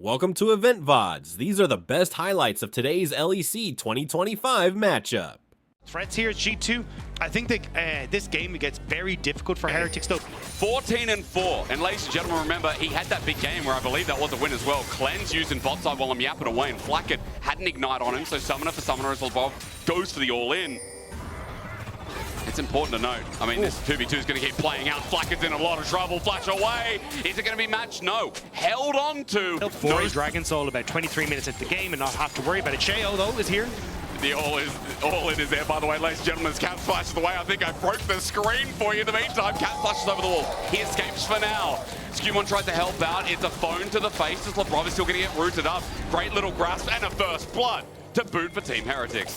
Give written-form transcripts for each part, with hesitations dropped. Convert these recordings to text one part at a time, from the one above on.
Welcome to Loleventvods. These are the best highlights of today's LEC 2025 matchup. Threats here at G2. I think that this game gets very difficult for Heretics though. 14-4, and ladies and gentlemen, remember he had that big game where I believe that was a win as well. Cleanse using bot side while I'm yapping away, and Flacket had an ignite on him, so Summoner for Summoner as well goes for the all-in. It's important to note. I mean, this 2v2 is going to keep playing out. Flacket's in a lot of trouble. Flash away. Is it going to be matched? No. Held on to. For a Dragon Soul about 23 minutes into the game and not have to worry about it. Sheo, though, is here. The all-in is there, by the way, ladies and gentlemen. As Cat flashes away, I think I broke the screen for you. In the meantime, Cat flashes over the wall. He escapes for now. Skewmon tries to help out. It's a phone to the face as LeBron is still going to get rooted up. Great little grasp and a first blood to boot for Team Heretics.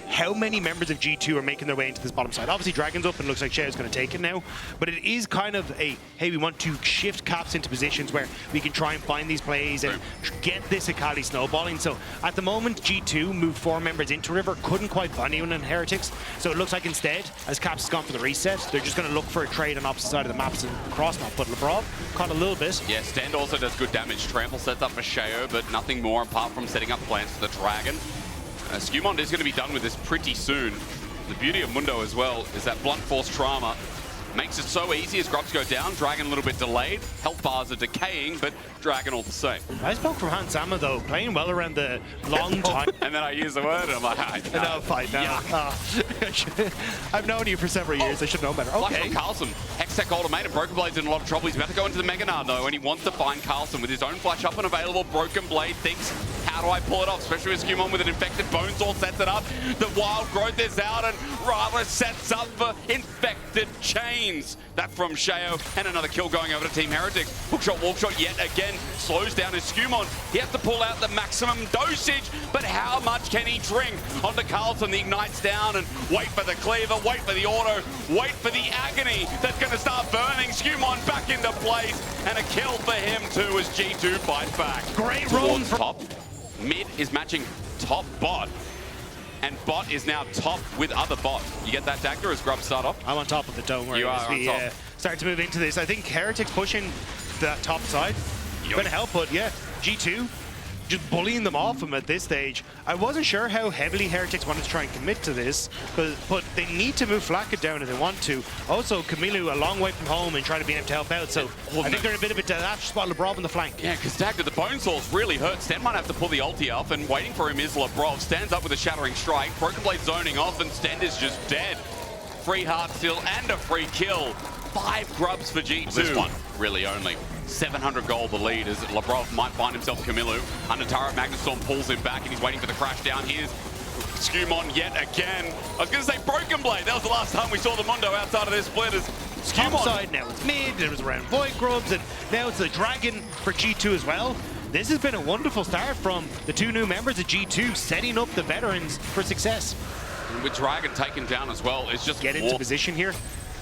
How many members of G2 are making their way into this bottom side? Obviously, Dragon's up and looks like Sheo's going to take it now, but it is kind of a, hey, we want to shift Caps into positions where we can try and find these plays and get this Akali snowballing. So at the moment, G2 moved 4 members into River, couldn't quite find anyone in Heretics, so it looks like instead, as Caps has gone for the reset, they're just going to look for a trade on opposite side of the maps and cross map, but LeBron caught a little bit. Yeah, Stand also does good damage. Trample sets up for Sheo, but nothing more apart from setting up plans for the Dragon. Skewmon is going to be done with this pretty soon. The beauty of Mundo as well is that blunt force trauma makes it so easy as grubs go down. Dragon a little bit delayed. Health bars are decaying, but Dragon all the same. I spoke from Hans Sama though, playing well around the long time. And then I use the word and I'm like, no, fine, no. I've known you for several years, I should know better. Okay. Carlson, Hextech ultimate, and Broken Blade's in a lot of trouble. He's about to go into the Mega Nard though, and he wants to find Carlson with his own flash up and available. Broken Blade thinks, how do I pull it off? Especially with Skewmon with an infected Bonesaw sets it up. The wild growth is out, and Rava sets up for infected chains. That from Sheo, and another kill going over to Team Heretics. Hookshot, walkshot yet again slows down his Skewmon. He has to pull out the maximum dosage, but how much can he drink? Onto Carlson, the ignites down, and wait for the cleaver, wait for the auto, wait for the agony that's going to start burning. Skewmon back into place, and a kill for him too as G2 fight back. Great run from top. Mid is matching top bot, and bot is now top with other bot. You get that, Dagger, as Grub start off? I'm on top of it, don't worry. You are as we start to move into this. I think Heretics pushing that top side. Going to help, but yeah, G2 just bullying them off him at this stage. I wasn't sure how heavily Heretics wanted to try and commit to this, but they need to move Flacket down if they want to. Also, Camilo a long way from home and trying to be able to help out, so I think they're in a bit of a detached spot. LeBron on the flank. Yeah, because Dagger, the Bonesaws really hurt. Stan might have to pull the ulti off, and waiting for him is LeBron. Stands up with a Shattering Strike. Broken Blade zoning off, and Stan is just dead. Free heart steal and a free kill. 5 grubs for G2. This one, really only. 700 gold the lead as Labrov might find himself Camilo. Under turret, Magnustorm pulls him back and he's waiting for the crash down. Here's Skewmon yet again. I was going to say Broken Blade. That was the last time we saw the Mundo outside of their split as Skewmon. Side, now it's mid, it was around Void Grubs, and now it's the Dragon for G2 as well. This has been a wonderful start from the 2 new members of G2, setting up the veterans for success. And with Dragon taken down as well, it's just get into position here.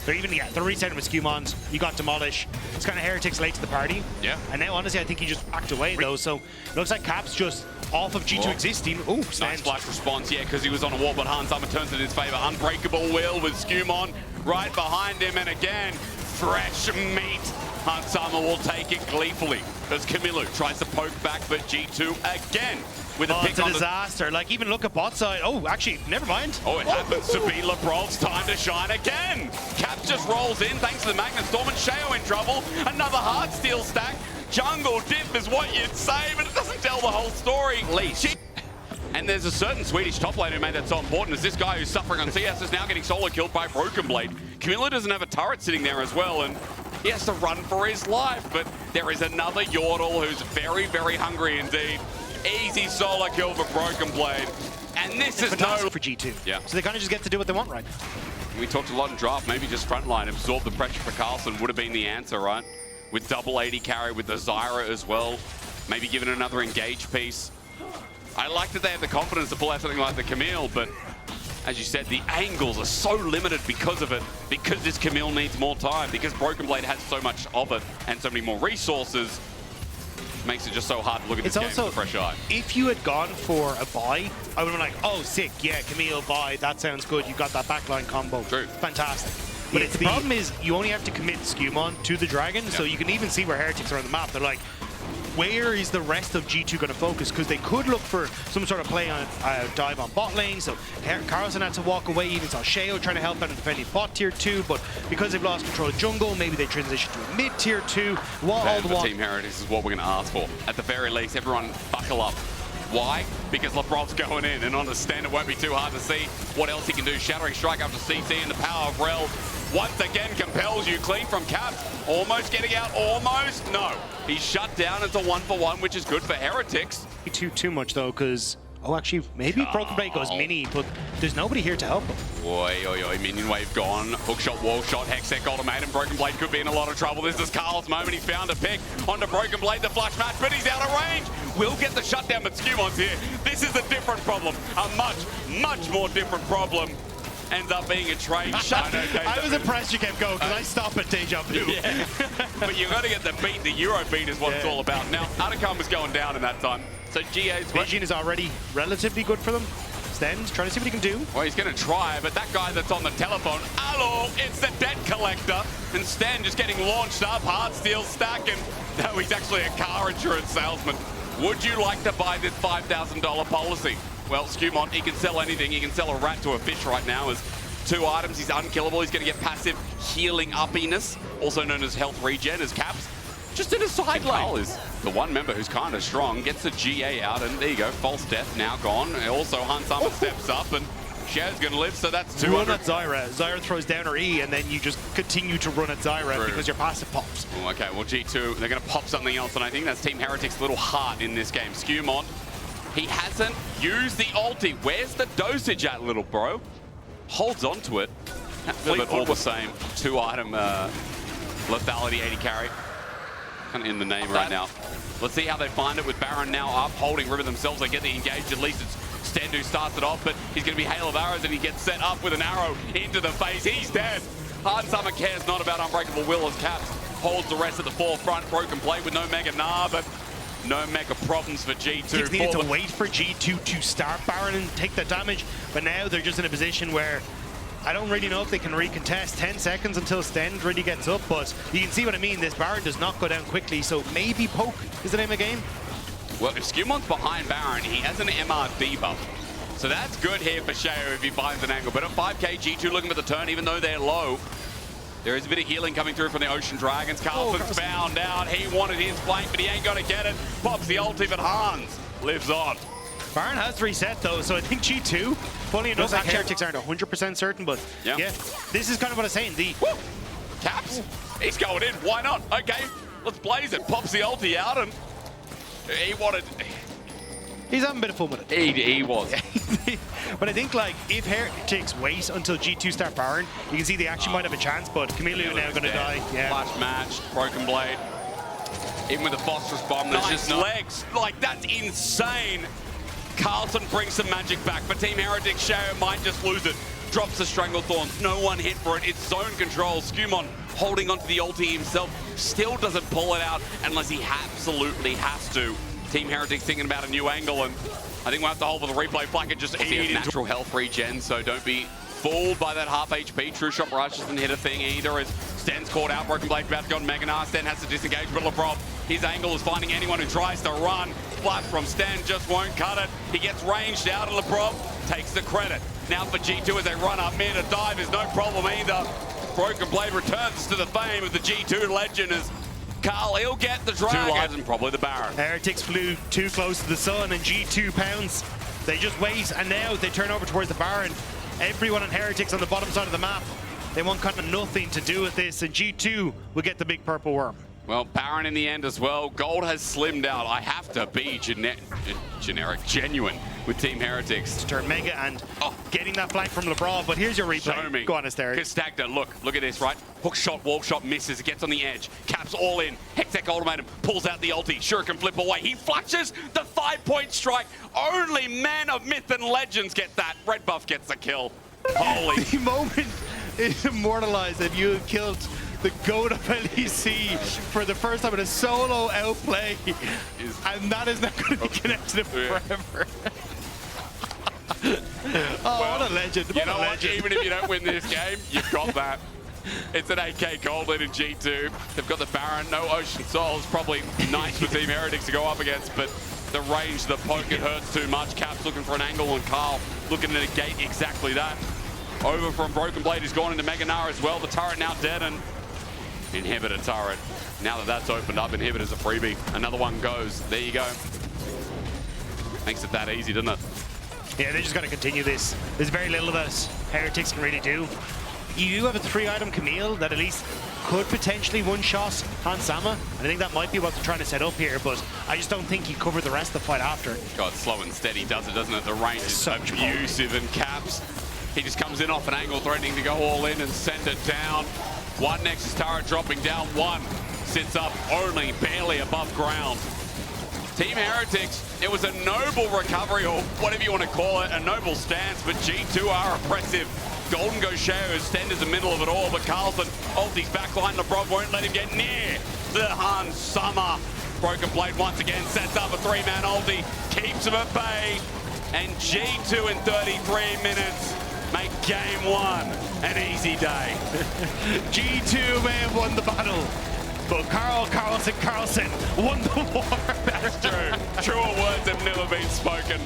They're even, they're resetting with Skewmons. You got Demolish. It's kind of Heretics late to the party. Yeah. And now, honestly, I think he just backed away, though. So it looks like Caps just off of G2 existing. Ooh, nice flash response, yeah, because he was on a wall, but Hans Summer turns it in his favor. Unbreakable will with Skewmon right behind him, and again, fresh meat. Hans Summer will take it gleefully as Camilo tries to poke back, but G2 again with a pick it's a disaster. Like, even look at bot side. Oh, actually, never mind. Oh, it happens to be LeBron's time to shine again. Caps just rolls in thanks to the Magnustorm, and Sheo in trouble. Another hard steel stack. Jungle dip is what you'd say, but it doesn't tell the whole story. And there's a certain Swedish top lane who made that so important as this guy who's suffering on CS is now getting solo killed by Broken Blade. Camilo doesn't have a turret sitting there as well, and he has to run for his life, but there is another Yordle who's very, very hungry indeed. Easy solo kill for Broken Blade. And this is no for G2. Yeah. So they kind of just get to do what they want right now. We talked a lot in draft, maybe just frontline, absorb the pressure for Carlson would have been the answer, right? With double 80 carry, with the Zyra as well. Maybe given another engage piece. I like that they have the confidence to pull out something like the Camille, but as you said, the angles are so limited because of it, because this Camille needs more time, because Broken Blade has so much of it and so many more resources. Makes it just so hard to look at this game with a fresh eye. If you had gone for a buy, I would have been like, oh, sick, yeah, Camille buy, that sounds good. You got that backline combo. True. Fantastic. But the problem is you only have to commit Skewmon to the Dragon, so you can even see where Heretics are on the map. They're like, where is the rest of G2 going to focus? Because they could look for some sort of play on dive on bot lane. So Carlson had to walk away. Even saw Sheo trying to help out in defending bot tier 2. But because they've lost control of jungle, maybe they transition to a mid tier 2. Then for Team Heretics is what we're going to ask for. At the very least, everyone buckle up. Why? Because Lebrov's going in, and understand it won't be too hard to see what else he can do. Shattering Strike after CC, and the power of Rel once again compels you. Clean from Caps, almost getting out, almost. No, he's shut down. It's a 1-for-1, which is good for Heretics. Too much though, because actually maybe Broken Blade goes mini, but there's nobody here to help him. Oi, minion wave gone. Hookshot, wall shot, Hextech ultimatum. Broken Blade could be in a lot of trouble. This is Carl's moment. He's found a pick onto Broken Blade, the flash match, but he's out of range. Will get the shutdown, but Skumon's here. This is a different problem. A much more different problem. Ends up being a trade. I was impressed you kept going, because I stop at Deja Vu. Yeah. But you got to get the beat. The Euro beat is what it's all about. Now, Atacom was going down in that time. So GA's... Vision is already relatively good for them. Sten's trying to see what he can do. Well, he's going to try, but that guy that's on the telephone, hello, it's the debt collector. And Sten just getting launched up, hard steel stack, and no, he's actually a car insurance salesman. Would you like to buy this $5,000 policy? Well, Skumon, he can sell anything. He can sell a rat to a fish right now as 2 items. He's unkillable. He's going to get passive healing uppiness, also known as health regen, as Caps. Just in a side lane is the one member who's kind of strong, gets the GA out, and there you go, false death now gone. Also, Hansama steps up, and Shao's going to live, so that's 200. Run at Zyra. Zyra throws down her E, and then you just continue to run at Zyra because your passive pops. Oh, okay, well, G2, they're going to pop something else, and I think that's Team Heretics' little heart in this game. Skumon, he hasn't used the ulti. Where's the dosage at, little bro? Holds on to it. But all the same, 2-item lethality 80 carry. Kind of in the name right now. Let's see how they find it with Baron now up, holding River themselves. They get the engage. At least it's Stendu who starts it off, but he's going to be hail of arrows, and he gets set up with an arrow into the face. He's dead. Hard Summer cares not about Unbreakable Will as Caps holds the rest of the forefront. Broken Blade with no Mega but no mega problems for G2. Just needed to wait for G2 to start Baron and take the damage, but now they're just in a position where I don't really know if they can recontest. 10 seconds until Sten really gets up, but you can see what I mean. This Baron does not go down quickly, so maybe Poke is the name of the game. Well, if Skumon's behind Baron, he has an MR debuff. So that's good here for Sheo if he finds an angle. But at 5k, G2 looking for the turn, even though they're low. There is a bit of healing coming through from the Ocean Dragons. Carlson's found out. He wanted his flank, but he ain't going to get it. Pops the ulti, but Hans lives on. Baron has reset though, so I think G2, funny enough, like Heretics aren't 100% certain, but yeah, this is kind of what I'm saying. Caps, he's going in, why not? Okay, let's blaze it. Pops the ulti out, and he wanted... He's having a bit of fun with it. He was. But I think, like, if Heretics wait until G2 start Baron, you can see they actually might have a chance, but Camilo now going to die. Yeah. Flash match, Broken Blade. Even with the phosphorus bomb, there's just legs. Like, that's insane. Carlson brings some magic back, but Team Heretics, Sheo might just lose it. Drops the Strangle Thorns, no one hit for it, it's zone control. Skumon holding onto the ulti himself, still doesn't pull it out unless he absolutely has to. Team Heretics thinking about a new angle, and I think we'll have to hold for the replay flag and just eat natural health regen, so don't be fooled by that half HP. True Shot Rush doesn't hit a thing either as Sten's caught out. Broken Blade about to go on Mega Gnar. Sten has to disengage, but Lebrov, his angle is finding anyone who tries to run. Flash from Sten just won't cut it. He gets ranged out, and Lebrov takes the credit. Now for G2 as they run up mid, a dive is no problem either. Broken Blade returns to the fame of the G2 legend as Carl, he'll get the Dragon. 2 lives and probably the Baron. Heretics flew too close to the sun, and G2 pounds. They just wait, and now they turn over towards the Baron. Everyone on Heretics on the bottom side of the map, they want kind of nothing to do with this, and G2 will get the big purple worm. Well, Baron in the end as well. Gold has slimmed out. I have to be genuine with Team Heretics. To turn Mega and getting that flank from Lebrov, but here's your replay. Show me. Go on, Asteria. Stagda, look at this, right? Hook shot, wall shot, misses, it gets on the edge. Caps all in. Hextech ultimatum, pulls out the ulti. Shuriken flip away. He flushes the 5-point strike. Only men of myth and legends get that. Red buff gets the kill. Holy. The moment is immortalized that you have killed the GOAT of LEC for the first time in a solo outplay, and that is not going to be connected forever. Well, what a legend. You know what? Even if you don't win this game, you've got that. It's an 8k gold lead in G2. They've got the Baron, no Ocean Souls. Probably nice for Team Heretics to go up against, but the range, the poke, it hurts too much. Cap's looking for an angle, and Carl looking to negate exactly that. Over from Broken Blade, who's gone into Mega Nara as well. The turret now dead, and Inhibitor turret. Now that that's opened up, Inhibitor's a freebie. Another one goes. There you go. Makes it that easy, doesn't it? Yeah, they just got to continue this. There's very little that Heretics can really do. You do have a 3-item Camille that at least could potentially one-shot Hans Sama, and I think that might be what they're trying to set up here, but I just don't think he covered the rest of the fight after. God, slow and steady does it, doesn't it? The range is so abusive, and Caps, he just comes in off an angle, threatening to go all in and send it down. One Nexus turret dropping down, one sits up only barely above ground. Team Heretics, it was a noble recovery, or whatever you want to call it, a noble stance, but G2 are oppressive. Golden Gaucher is stand in the middle of it all, but Carlson ulti's backline. LeBron won't let him get near the Hans Summer. Broken Blade once again sets up a 3-man ulti, keeps him at bay, and G2 in 33 minutes make game 1 an easy day. G2 may have won the battle, but Carlson won the war. That's true. Truer words have never been spoken.